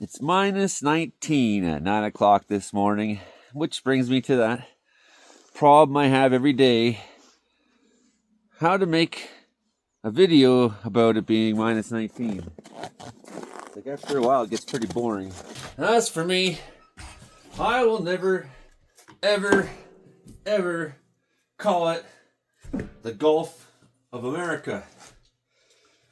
It's minus 19 at 9 o'clock this morning, which brings me to that problem I have every day. How to make a video about it being minus 19. It's like after a while it gets pretty boring. As for me, I will never, ever, ever call it the Gulf of America.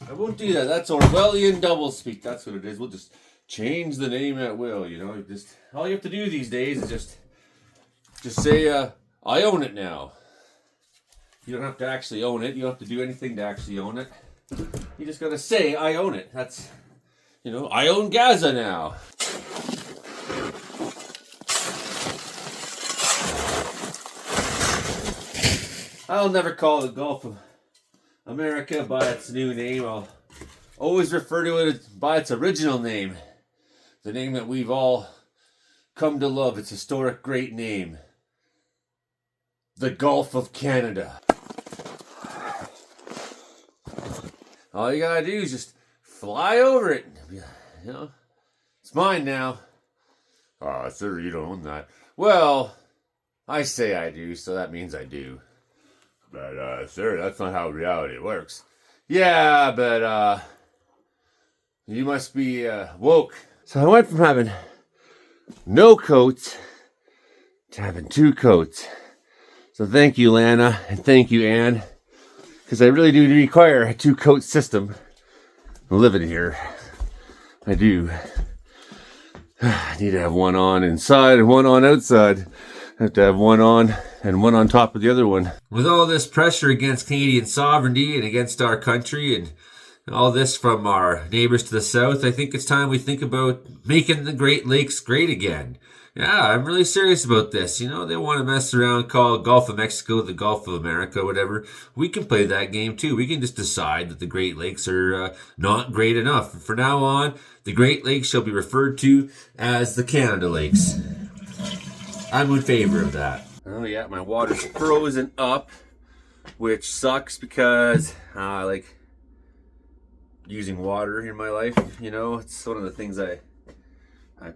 I won't do that. That's Orwellian doublespeak. That's what it is. We'll just change the name at will, you know. Just all you have to do these days is just say, I own it now. You don't have to actually own it. You don't have to do anything to actually own it. You just gotta say, I own it. That's, you know, I own Gaza now. I'll never call the Gulf of America by its new name. I'll always refer to it by its original name. The name that we've all come to love. Its historic great name. The Gulf of Canada. All you gotta do is just fly over it. You know, it's mine now. Oh, sir, you don't own that. Well, I say I do, so that means I do. But, sir, that's not how reality works. Yeah, but, you must be, woke. So I went from having no coats to having 2 coats. So thank you, Lana, and thank you, Anne. Because I really do require a 2-coat system. I'm living here. I do. I need to have one on inside and one on outside. I have to have one on and one on top of the other one. With all this pressure against Canadian sovereignty and against our country and all this from our neighbors to the south, I think it's time we think about making the Great Lakes great again. Yeah, I'm really serious about this. You know, they want to mess around, call Gulf of Mexico the Gulf of America, whatever. We can play that game too. We can just decide that the Great Lakes are not great enough. From now on, the Great Lakes shall be referred to as the Canada Lakes. I'm in favor of that. Oh yeah, my water's frozen up, which sucks because I like using water in my life. You know, it's one of the things I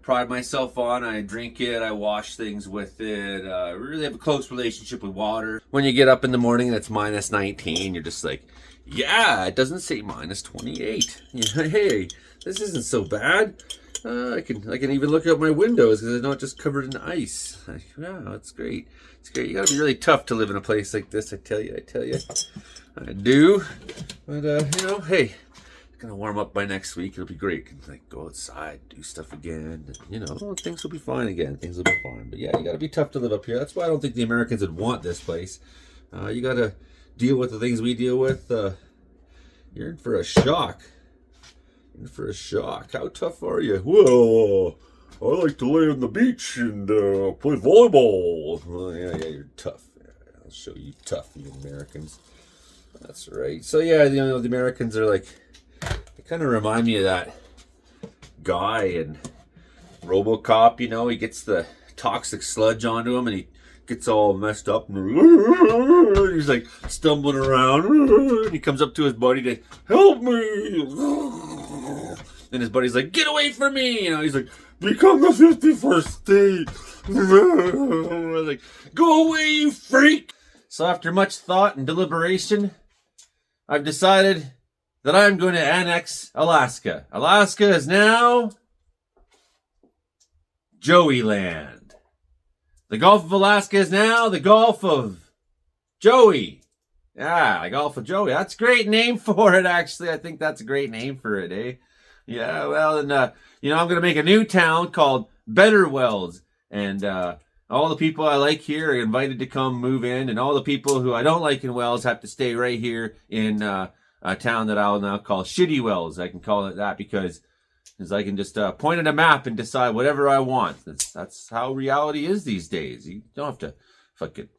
pride myself on. I drink it, I wash things with it. I really have a close relationship with water. When you get up in the morning and it's minus 19, you're just like, yeah, it doesn't say minus 28. Hey, this isn't so bad. I can even look out my windows because they're not just covered in ice. Wow, it's great. It's great. You gotta be really tough to live in a place like this. I tell you. I do. But you know, hey, it's gonna warm up by next week. It'll be great. Can like go outside, do stuff again. And, you know, things will be fine again. Things will be fine. But yeah, you gotta be tough to live up here. That's why I don't think the Americans would want this place. You gotta deal with the things we deal with. You're in for a shock. How tough are you? Well, I like to lay on the beach and play volleyball. Yeah, you're tough. I'll show you tough, you Americans. That's right. So yeah, you know, the Americans are like, they kind of remind me of that guy in RoboCop. You know, he gets the toxic sludge onto him and he gets all messed up and he's like stumbling around and he comes up to his buddy to help me. And his buddy's like, get away from me! You know, he's like, become the 51st state! Like, go away, you freak! So after much thought and deliberation, I've decided that I'm going to annex Alaska. Alaska is now Joey Land. The Gulf of Alaska is now the Gulf of Joey. Yeah, the Gulf of Joey. That's a great name for it, actually. I think that's a great name for it, eh? Yeah, well, and, you know, I'm going to make a new town called Better Wells. And all the people I like here are invited to come move in. And all the people who I don't like in Wells have to stay right here in a town that I'll now call Shitty Wells. I can call it that because I can just point at a map and decide whatever I want. That's how reality is these days. You don't have to fucking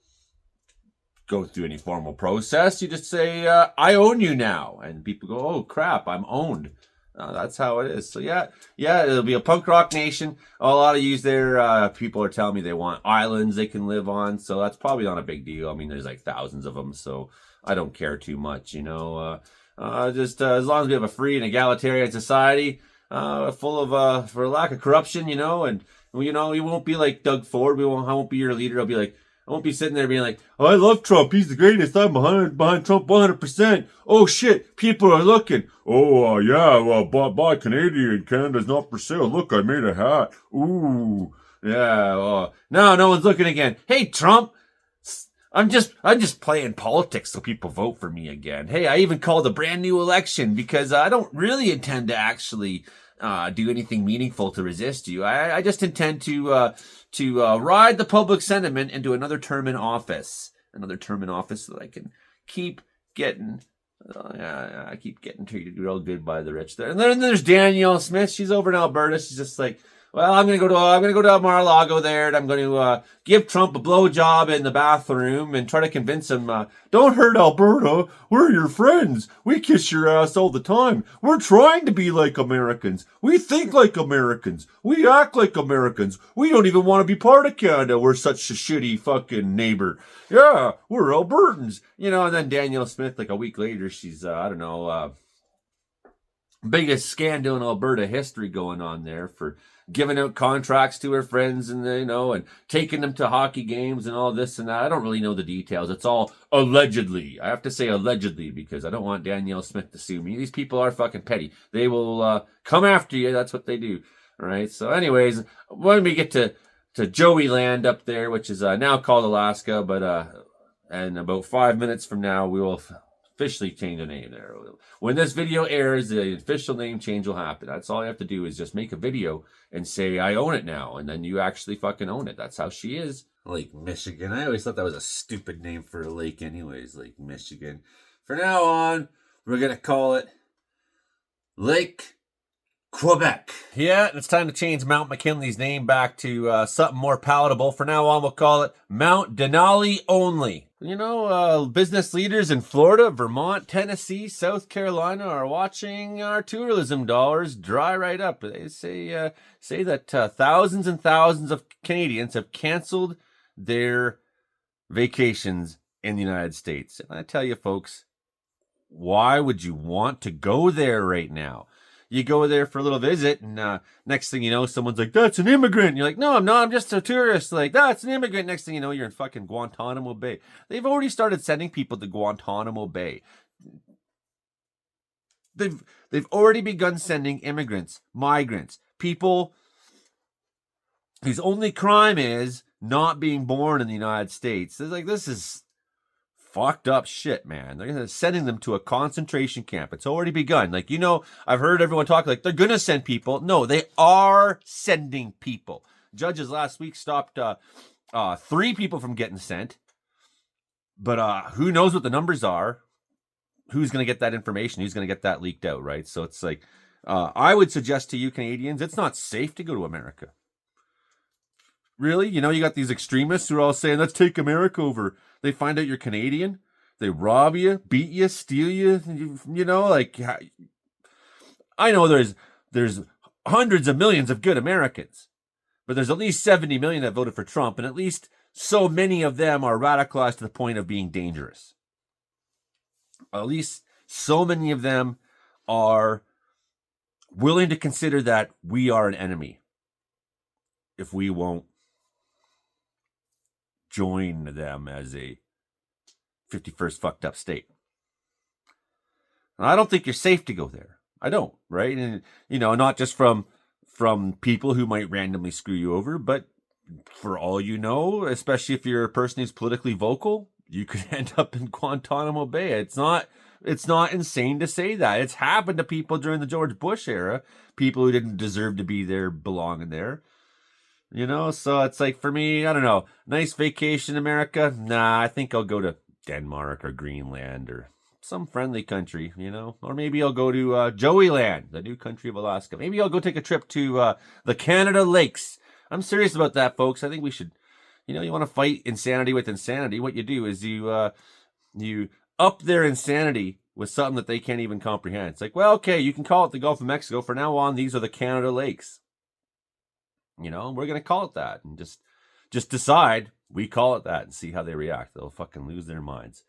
go through any formal process. You just say, I own you now. And people go, oh, crap, I'm owned. That's how it is. So yeah, it'll be a punk rock nation. A lot of yous there, people are telling me they want islands they can live on. So that's probably not a big deal. I mean, there's like thousands of them. So I don't care too much, you know. Just as long as we have a free and egalitarian society, full of for lack of corruption, and you won't be like Doug Ford. I won't be your leader. I'll be like, I won't be sitting there being like, oh, I love Trump. He's the greatest. I'm behind Trump 100%. Oh shit, people are looking. Oh yeah, well, buy Canadian. Canada's not for sale. Look, I made a hat. Ooh, yeah. No one's looking again. Hey, Trump. I'm just playing politics so people vote for me again. Hey, I even called a brand new election because I don't really intend to actually do anything meaningful to resist you. I just intend to ride the public sentiment into another term in office so that I can keep getting. I keep getting treated real good by the rich there. And then there's Danielle Smith. She's over in Alberta. She's just like, well, I'm gonna go to Mar-a-Lago there, and I'm going to give Trump a blowjob in the bathroom and try to convince him, don't hurt Alberta. We're your friends. We kiss your ass all the time. We're trying to be like Americans. We think like Americans. We act like Americans. We don't even want to be part of Canada. We're such a shitty fucking neighbor. Yeah, we're Albertans. And then Danielle Smith, like a week later, she's, biggest scandal in Alberta history going on there for giving out contracts to her friends and taking them to hockey games and all this and that. I don't really know the details. It's all allegedly. I have to say allegedly because I don't want Danielle Smith to sue me. These people are fucking petty. They will come after you. That's what they do. All right. So anyways, when we get to Joey Land up there, which is now called Alaska, but and about 5 minutes from now, we will officially change the name there. When this video airs, the official name change will happen. That's all you have to do is just make a video and say, I own it now. And then you actually fucking own it. That's how she is. Lake Michigan. I always thought that was a stupid name for a lake anyways, Lake Michigan. From now on, we're going to call it Lake Quebec. Yeah, it's time to change Mount McKinley's name back to something more palatable. For now on, we'll call it Mount Denali only. Business leaders in Florida, Vermont, Tennessee, South Carolina are watching our tourism dollars dry right up. They say that thousands and thousands of Canadians have canceled their vacations in the United States. And I tell you, folks, why would you want to go there right now? You go there for a little visit, and next thing you know, someone's like, that's an immigrant. And you're like, no, I'm not. I'm just a tourist. Like, that's an immigrant. Next thing you know, you're in fucking Guantanamo Bay. They've already started sending people to Guantanamo Bay. They've already begun sending immigrants, migrants, people whose only crime is not being born in the United States. It's like, this is fucked up shit, man. They're sending them to a concentration camp. It's already begun. Like, I've heard everyone talk like they're going to send people. No, they are sending people. Judges last week stopped 3 people from getting sent. But who knows what the numbers are? Who's going to get that information? Who's going to get that leaked out, right? So it's like, I would suggest to you Canadians, it's not safe to go to America. Really? You got these extremists who are all saying, let's take America over. They find out you're Canadian. They rob you, beat you, steal you. Like, I know there's hundreds of millions of good Americans, but there's at least 70 million that voted for Trump, and at least so many of them are radicalized to the point of being dangerous. At least so many of them are willing to consider that we are an enemy if we won't join them as a 51st fucked up state. And I don't think you're safe to go there. I don't, right? And not just from people who might randomly screw you over, but for all you know, especially if you're a person who's politically vocal, you could end up in Guantanamo Bay. It's not insane to say that. It's happened to people during the George Bush era, people who didn't deserve to be there, belonging there. So it's like, for me, I don't know, nice vacation in America? Nah, I think I'll go to Denmark or Greenland or some friendly country, or maybe I'll go to Joey Land, the new country of Alaska. Maybe I'll go take a trip to the Canada Lakes. I'm serious about that, folks. I think we should, you want to fight insanity with insanity. What you do is you up their insanity with something that they can't even comprehend. It's like, well, okay, you can call it the Gulf of Mexico. For now on, these are the Canada Lakes. We're going to call it that, and just decide we call it that and see how they react. They'll fucking lose their minds.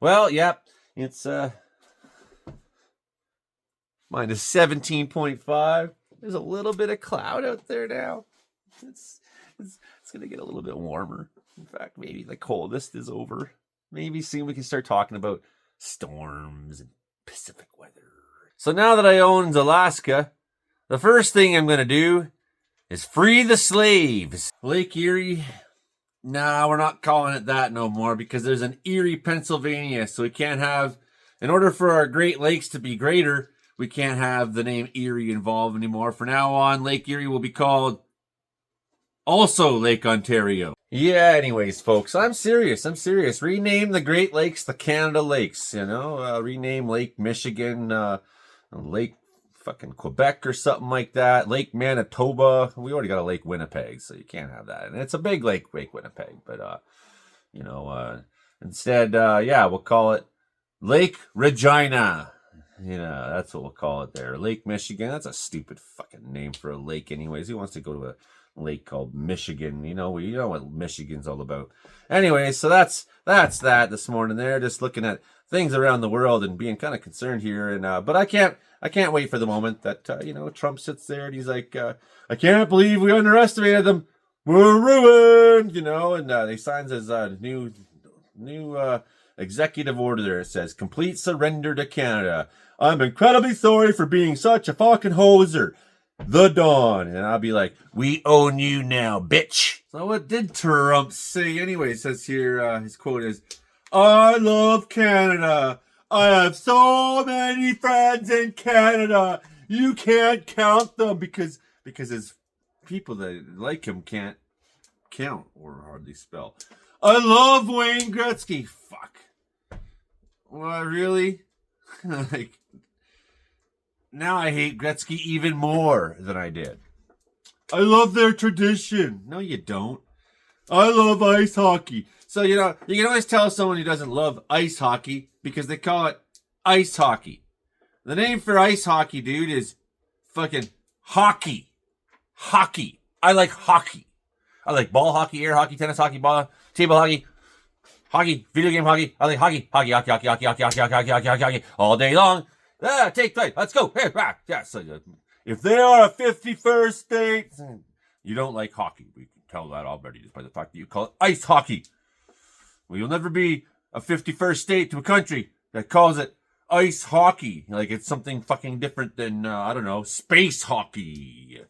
Well, yep, it's minus 17.5. There's a little bit of cloud out there now. It's going to get a little bit warmer. In fact, maybe the coldest is over. Maybe soon we can start talking about storms and Pacific weather. So now that I own Alaska, the first thing I'm going to do is free the slaves. Lake Erie, nah, we're not calling it that no more because there's an Erie, Pennsylvania. So we can't have, in order for our Great Lakes to be greater, we can't have the name Erie involved anymore. From now on, Lake Erie will be called also Lake Ontario. Yeah, anyways, folks, I'm serious. Rename the Great Lakes the Canada Lakes, rename Lake Michigan, Lake fucking Quebec or something like that. Lake Manitoba. We already got a Lake Winnipeg, so you can't have that. And it's a big lake, Lake Winnipeg. But, instead, we'll call it Lake Regina. That's what we'll call it there. Lake Michigan. That's a stupid fucking name for a lake anyways. Who wants to go to a lake called Michigan? You know what Michigan's all about. Anyway, so that's that this morning there. Just looking at things around the world and being kind of concerned here. And but I can't wait for the moment that Trump sits there and he's like, I can't believe we underestimated them. We're ruined, and he signs his new executive order there. It says complete surrender to Canada. I'm incredibly sorry for being such a fucking hoser. The Dawn. And I'll be like, we own you now, bitch. So what did Trump say anyway? It says here, his quote is, I love Canada. I have so many friends in Canada. You can't count them because his people that like him can't count or hardly spell. I love Wayne Gretzky. Fuck. What, really? Like, now I hate Gretzky even more than I did. I love their tradition. No, you don't. I love ice hockey. So, you can always tell someone who doesn't love ice hockey because they call it ice hockey. The name for ice hockey, dude, is fucking hockey. Hockey. I like hockey. I like ball hockey, air hockey, tennis hockey, ball, table hockey, video game hockey. I like hockey, hockey, all day long. Take flight. Let's go. Hey, back. Yeah, so if they are a 51st state, you don't like hockey. We can tell that already just by the fact that you call it ice hockey. Well, you'll never be a 51st state to a country that calls it ice hockey. Like it's something fucking different than, space hockey.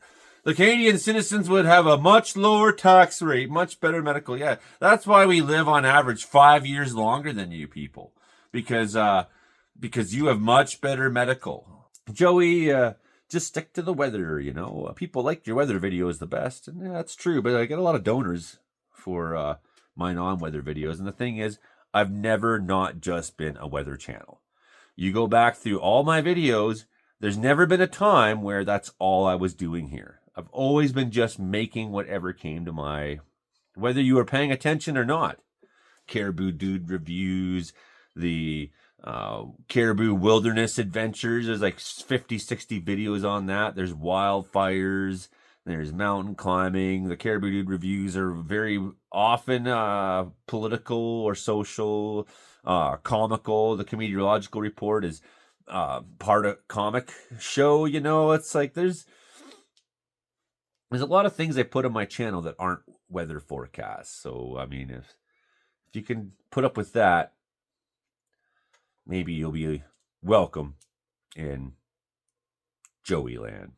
The Canadian citizens would have a much lower tax rate, much better medical. Yeah, that's why we live on average 5 years longer than you people. Because you have much better medical. Joey, just stick to the weather, People like your weather videos the best. And yeah, that's true, but I get a lot of donors for my non-weather videos. And the thing is, I've never not just been a weather channel. You go back through all my videos, there's never been a time where that's all I was doing here. I've always been just making whatever came to my, whether you were paying attention or not. Caribou Dude reviews, the Caribou Wilderness Adventures. There's like 50, 60 videos on that. There's wildfires. There's mountain climbing. The Caribou Dude reviews are very often political or social, comical. The Meteorological Report is part of comic show. It's like there's a lot of things I put on my channel that aren't weather forecasts. So, I mean, if you can put up with that, maybe you'll be welcome in Joey Land.